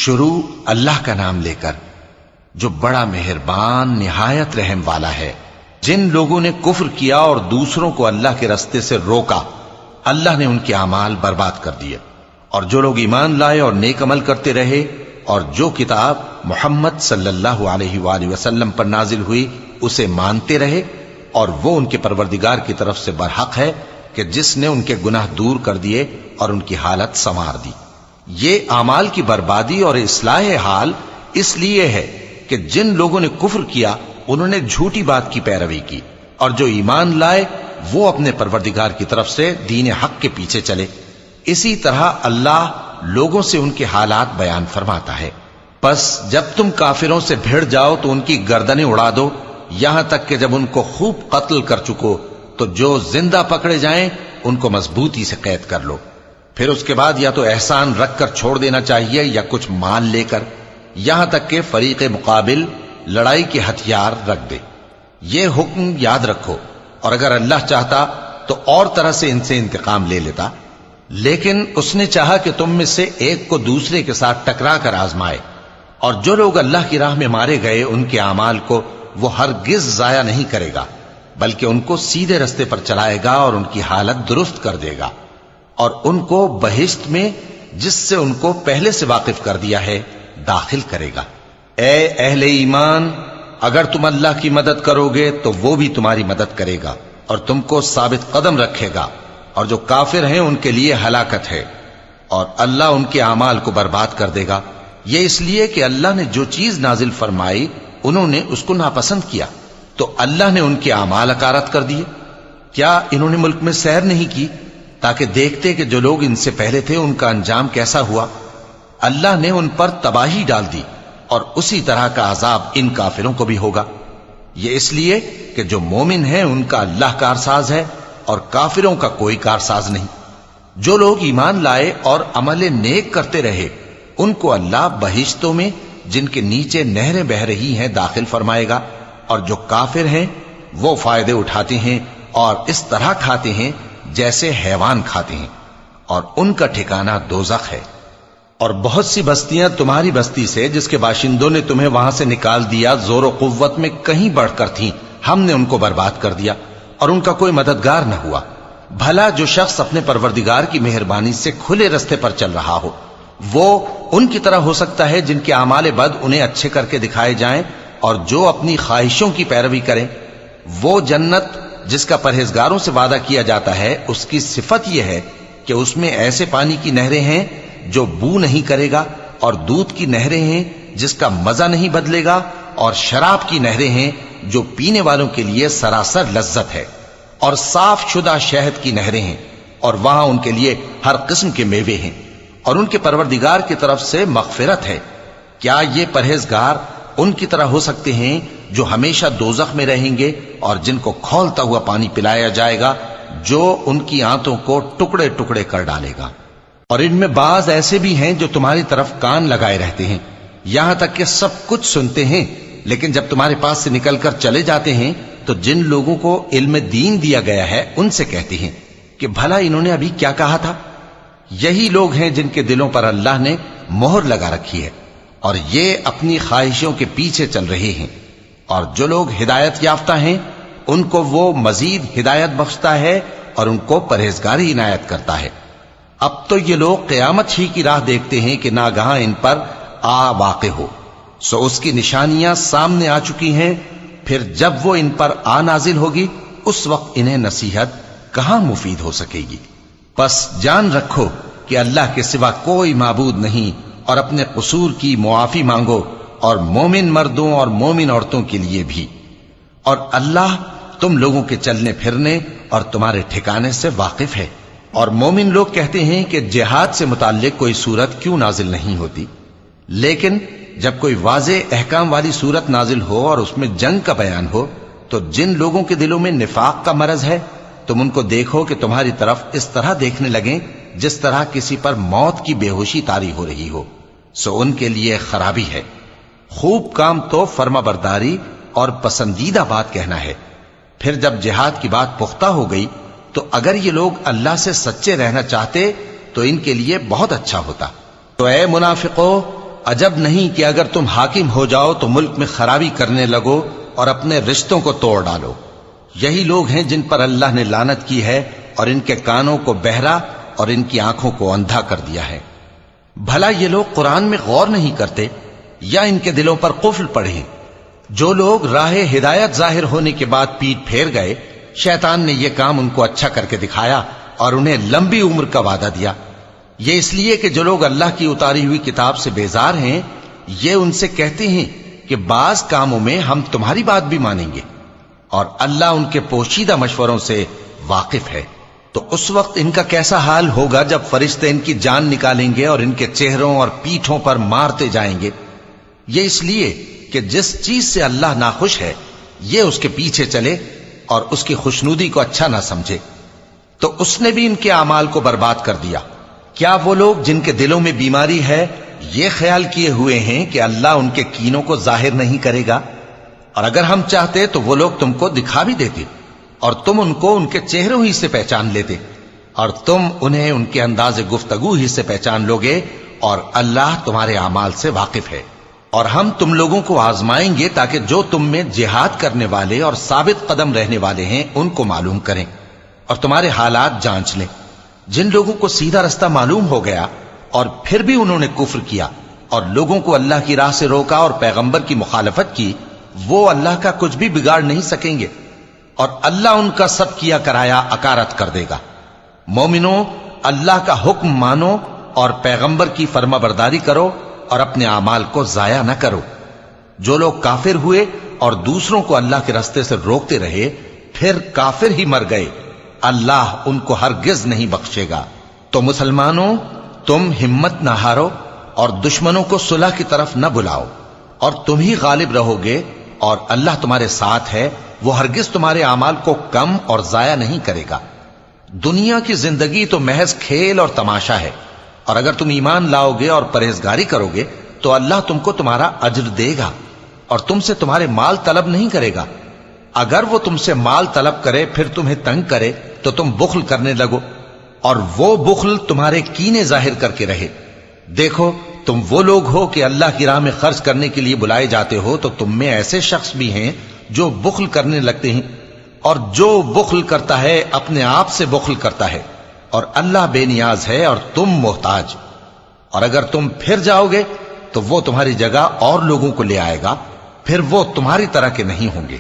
شروع اللہ کا نام لے کر جو بڑا مہربان نہایت رحم والا ہے۔ جن لوگوں نے کفر کیا اور دوسروں کو اللہ کے رستے سے روکا، اللہ نے ان کے اعمال برباد کر دیے، اور جو لوگ ایمان لائے اور نیک عمل کرتے رہے اور جو کتاب محمد صلی اللہ علیہ وآلہ وسلم پر نازل ہوئی اسے مانتے رہے، اور وہ ان کے پروردگار کی طرف سے برحق ہے کہ جس نے ان کے گناہ دور کر دیے اور ان کی حالت سنوار دی۔ یہ اعمال کی بربادی اور اصلاح حال اس لیے ہے کہ جن لوگوں نے کفر کیا انہوں نے جھوٹی بات کی پیروی کی، اور جو ایمان لائے وہ اپنے پروردگار کی طرف سے دین حق کے پیچھے چلے۔ اسی طرح اللہ لوگوں سے ان کے حالات بیان فرماتا ہے۔ پس جب تم کافروں سے بھیڑ جاؤ تو ان کی گردنیں اڑا دو، یہاں تک کہ جب ان کو خوب قتل کر چکو تو جو زندہ پکڑے جائیں ان کو مضبوطی سے قید کر لو۔ پھر اس کے بعد یا تو احسان رکھ کر چھوڑ دینا چاہیے یا کچھ مال لے کر، یہاں تک کہ فریق مقابل لڑائی کے ہتھیار رکھ دے۔ یہ حکم یاد رکھو، اور اگر اللہ چاہتا تو اور طرح سے ان سے انتقام لے لیتا، لیکن اس نے چاہا کہ تم میں سے ایک کو دوسرے کے ساتھ ٹکرا کر آزمائے، اور جو لوگ اللہ کی راہ میں مارے گئے ان کے اعمال کو وہ ہرگز ضائع نہیں کرے گا، بلکہ ان کو سیدھے رستے پر چلائے گا اور ان کی حالت درست کر دے گا، اور ان کو بہشت میں جس سے ان کو پہلے سے واقف کر دیا ہے داخل کرے گا۔ اے اہل ایمان، اگر تم اللہ کی مدد کرو گے تو وہ بھی تمہاری مدد کرے گا اور تم کو ثابت قدم رکھے گا، اور جو کافر ہیں ان کے لیے ہلاکت ہے، اور اللہ ان کے اعمال کو برباد کر دے گا۔ یہ اس لیے کہ اللہ نے جو چیز نازل فرمائی انہوں نے اس کو ناپسند کیا، تو اللہ نے ان کے اعمال اکارت کر دیے۔ کیا انہوں نے ملک میں سیر نہیں کی تاکہ دیکھتے کہ جو لوگ ان سے پہلے تھے ان کا انجام کیسا ہوا؟ اللہ نے ان پر تباہی ڈال دی، اور اسی طرح کا عذاب ان کافروں کو بھی ہوگا۔ یہ اس لیے کہ جو مومن ہیں ان کا اللہ کارساز ہے اور کافروں کا کوئی کارساز نہیں۔ جو لوگ ایمان لائے اور عمل نیک کرتے رہے ان کو اللہ بہشتوں میں جن کے نیچے نہریں بہہ رہی ہیں داخل فرمائے گا، اور جو کافر ہیں وہ فائدے اٹھاتے ہیں اور اس طرح کھاتے ہیں جیسے حیوان کھاتے ہیں، اور ان کا ٹھکانہ دوزخ ہے۔ اور بہت سی بستیاں تمہاری بستی سے جس کے باشندوں نے تمہیں وہاں سے نکال دیا زور و قوت میں کہیں بڑھ کر تھیں، ہم نے ان کو برباد کر دیا اور ان کا کوئی مددگار نہ ہوا۔ بھلا جو شخص اپنے پروردگار کی مہربانی سے کھلے رستے پر چل رہا ہو وہ ان کی طرح ہو سکتا ہے جن کے اعمال بد انہیں اچھے کر کے دکھائے جائیں، اور جو اپنی خواہشوں کی پیروی کریں۔ وہ جنت جس کا پرہیزگاروں سے وعدہ کیا جاتا ہے اس کی صفت یہ ہے کہ اس میں ایسے پانی کی نہریں ہیں جو بو نہیں کرے گا، اور دودھ کی نہریں ہیں جس کا مزہ نہیں بدلے گا، اور شراب کی نہریں ہیں جو پینے والوں کے لیے سراسر لذت ہے، اور صاف شدہ شہد کی نہریں ہیں، اور وہاں ان کے لیے ہر قسم کے میوے ہیں، اور ان کے پروردگار کی طرف سے مغفرت ہے۔ کیا یہ پرہیزگار ان کی طرح ہو سکتے ہیں جو ہمیشہ دوزخ میں رہیں گے اور جن کو کھولتا ہوا پانی پلایا جائے گا جو ان کی آنتوں کو ٹکڑے ٹکڑے کر ڈالے گا؟ اور ان میں بعض ایسے بھی ہیں جو تمہاری طرف کان لگائے رہتے ہیں، یہاں تک کہ سب کچھ سنتے ہیں، لیکن جب تمہارے پاس سے نکل کر چلے جاتے ہیں تو جن لوگوں کو علم دین دیا گیا ہے ان سے کہتے ہیں کہ بھلا انہوں نے ابھی کیا کہا تھا؟ یہی لوگ ہیں جن کے دلوں پر اللہ نے مہر لگا رکھی ہے، اور یہ اپنی خواہشوں کے پیچھے چل رہے ہیں۔ اور جو لوگ ہدایت یافتہ ہیں ان کو وہ مزید ہدایت بخشتا ہے اور ان کو پرہیزگاری عنایت کرتا ہے۔ اب تو یہ لوگ قیامت ہی کی راہ دیکھتے ہیں کہ ناگہاں ان پر آ واقع ہو، سو اس کی نشانیاں سامنے آ چکی ہیں، پھر جب وہ ان پر آ نازل ہوگی اس وقت انہیں نصیحت کہاں مفید ہو سکے گی۔ پس جان رکھو کہ اللہ کے سوا کوئی معبود نہیں، اور اپنے قصور کی معافی مانگو، اور مومن مردوں اور مومن عورتوں کے لیے بھی۔ اور اللہ تم لوگوں کے چلنے پھرنے اور تمہارے ٹھکانے سے واقف ہے۔ اور مومن لوگ کہتے ہیں کہ جہاد سے متعلق کوئی صورت کیوں نازل نہیں ہوتی، لیکن جب کوئی واضح احکام والی صورت نازل ہو اور اس میں جنگ کا بیان ہو تو جن لوگوں کے دلوں میں نفاق کا مرض ہے تم ان کو دیکھو کہ تمہاری طرف اس طرح دیکھنے لگیں جس طرح کسی پر موت کی بے ہوشی طاری ہو رہی ہو، سو ان کے لیے خرابی ہے۔ خوب کام تو فرما برداری اور پسندیدہ بات کہنا ہے۔ پھر جب جہاد کی بات پختہ ہو گئی تو اگر یہ لوگ اللہ سے سچے رہنا چاہتے تو ان کے لیے بہت اچھا ہوتا۔ تو اے منافقو، عجب نہیں کہ اگر تم حاکم ہو جاؤ تو ملک میں خرابی کرنے لگو اور اپنے رشتوں کو توڑ ڈالو۔ یہی لوگ ہیں جن پر اللہ نے لعنت کی ہے اور ان کے کانوں کو بہرا اور ان کی آنکھوں کو اندھا کر دیا ہے۔ بھلا یہ لوگ قرآن میں غور نہیں کرتے یا ان کے دلوں پر قفل پڑے؟ جو لوگ راہ ہدایت ظاہر ہونے کے بعد پیٹ پھیر گئے، شیطان نے یہ کام ان کو اچھا کر کے دکھایا اور انہیں لمبی عمر کا وعدہ دیا۔ یہ اس لیے کہ جو لوگ اللہ کی اتاری ہوئی کتاب سے بیزار ہیں، یہ ان سے کہتے ہیں کہ بعض کاموں میں ہم تمہاری بات بھی مانیں گے، اور اللہ ان کے پوشیدہ مشوروں سے واقف ہے۔ تو اس وقت ان کا کیسا حال ہوگا جب فرشتے ان کی جان نکالیں گے اور ان کے چہروں اور پیٹھوں پر مارتے جائیں گے۔ یہ اس لیے کہ جس چیز سے اللہ ناخوش ہے یہ اس کے پیچھے چلے اور اس کی خوشنودی کو اچھا نہ سمجھے، تو اس نے بھی ان کے اعمال کو برباد کر دیا۔ کیا وہ لوگ جن کے دلوں میں بیماری ہے یہ خیال کیے ہوئے ہیں کہ اللہ ان کے کینوں کو ظاہر نہیں کرے گا؟ اور اگر ہم چاہتے تو وہ لوگ تم کو دکھا بھی دیتے اور تم ان کو ان کے چہروں ہی سے پہچان لیتے، اور تم انہیں ان کے انداز گفتگو ہی سے پہچان لوگے، اور اللہ تمہارے اعمال سے واقف ہے۔ اور ہم تم لوگوں کو آزمائیں گے تاکہ جو تم میں جہاد کرنے والے اور ثابت قدم رہنے والے ہیں ان کو معلوم کریں اور تمہارے حالات جانچ لیں۔ جن لوگوں کو سیدھا رستہ معلوم ہو گیا اور پھر بھی انہوں نے کفر کیا اور لوگوں کو اللہ کی راہ سے روکا اور پیغمبر کی مخالفت کی، وہ اللہ کا کچھ بھی بگاڑ نہیں سکیں گے، اور اللہ ان کا سب کیا کرایا اکارت کر دے گا۔ مومنوں، اللہ کا حکم مانو اور پیغمبر کی فرما برداری کرو اور اپنے اعمال کو ضائع نہ کرو۔ جو لوگ کافر ہوئے اور دوسروں کو اللہ کے راستے سے روکتے رہے پھر کافر ہی مر گئے، اللہ ان کو ہرگز نہیں بخشے گا۔ تو مسلمانوں، تم ہمت نہ ہارو اور دشمنوں کو صلح کی طرف نہ بلاؤ، اور تم ہی غالب رہو گے، اور اللہ تمہارے ساتھ ہے، وہ ہرگز تمہارے اعمال کو کم اور ضائع نہیں کرے گا۔ دنیا کی زندگی تو محض کھیل اور تماشا ہے، اور اگر تم ایمان لاؤ گے اور پرہیزگاری کرو گے تو اللہ تم کو تمہارا اجر دے گا اور تم سے تمہارے مال طلب نہیں کرے گا۔ اگر وہ تم سے مال طلب کرے پھر تمہیں تنگ کرے تو تم بخل کرنے لگو، اور وہ بخل تمہارے کینے ظاہر کر کے رہے۔ دیکھو، تم وہ لوگ ہو کہ اللہ کی راہ میں خرچ کرنے کے لیے بلائے جاتے ہو، تو تم میں ایسے شخص بھی ہیں جو بخل کرنے لگتے ہیں، اور جو بخل کرتا ہے اپنے آپ سے بخل کرتا ہے، اور اللہ بے نیاز ہے اور تم محتاج۔ اور اگر تم پھر جاؤ گے تو وہ تمہاری جگہ اور لوگوں کو لے آئے گا، پھر وہ تمہاری طرح کے نہیں ہوں گے۔